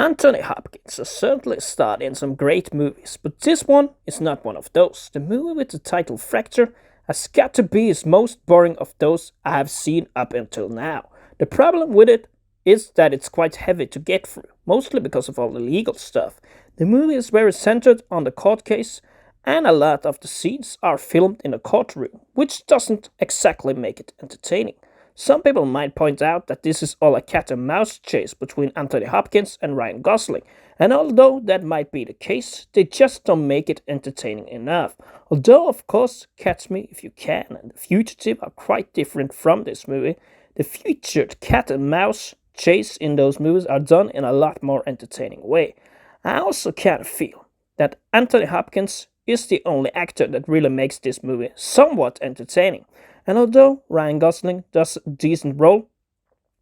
Anthony Hopkins has certainly starred in some great movies, but this one is not one of those. The movie with the title Fracture has got to be his most boring of those I have seen up until now. The problem with it is that it's quite heavy to get through, mostly because of all the legal stuff. The movie is very centered on the court case, and a lot of the scenes are filmed in a courtroom, which doesn't exactly make it entertaining. Some people might point out that this is all a cat and mouse chase between Anthony Hopkins and Ryan Gosling, and although that might be the case, they just don't make it entertaining enough. Although, of course, Catch Me If You Can and The Fugitive are quite different from this movie, the featured cat and mouse chase in those movies are done in a lot more entertaining way. I also kind of feel that Anthony Hopkins is the only actor that really makes this movie somewhat entertaining. And although Ryan Gosling does a decent role,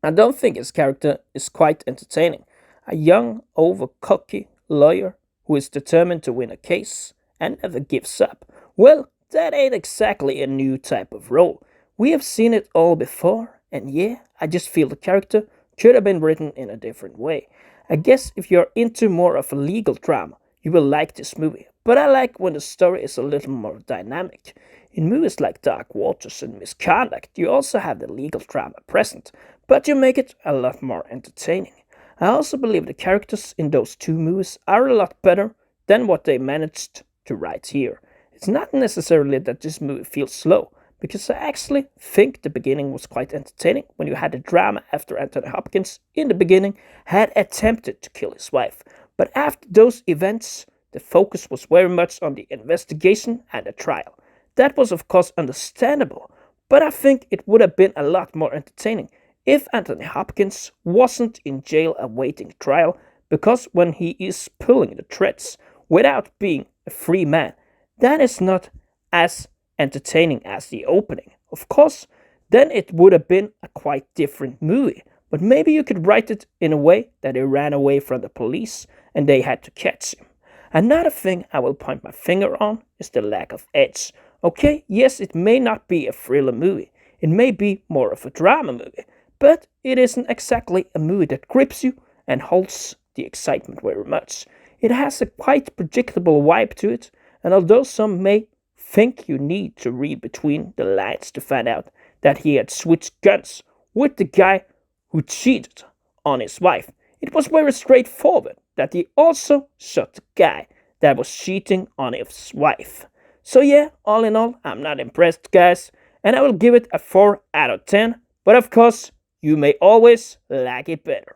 I don't think his character is quite entertaining. A young, over-cocky lawyer who is determined to win a case and never gives up. Well, that ain't exactly a new type of role. We have seen it all before, and yeah, I just feel the character could have been written in a different way. I guess if you're into more of a legal drama, you will like this movie, but I like when the story is a little more dynamic. In movies like Dark Waters and Misconduct, you also have the legal drama present, but you make it a lot more entertaining. I also believe the characters in those two movies are a lot better than what they managed to write here. It's not necessarily that this movie feels slow, because I actually think the beginning was quite entertaining when you had the drama after Anthony Hopkins in the beginning had attempted to kill his wife. But after those events, the focus was very much on the investigation and the trial. That was of course understandable, but I think it would have been a lot more entertaining if Anthony Hopkins wasn't in jail awaiting trial, because when he is pulling the threads without being a free man, that is not as entertaining as the opening. Of course, then it would have been a quite different movie, but maybe you could write it in a way that he ran away from the police and they had to catch him. Another thing I will point my finger on is the lack of edge. Okay, yes, it may not be a thriller movie, it may be more of a drama movie, but it isn't exactly a movie that grips you and holds the excitement very much. It has a quite predictable vibe to it, and although some may think you need to read between the lines to find out that he had switched guns with the guy who cheated on his wife, it was very straightforward that he also shot the guy that was cheating on his wife. So yeah, all in all, I'm not impressed, guys, and I will give it a 4 out of 10, but of course, you may always like it better.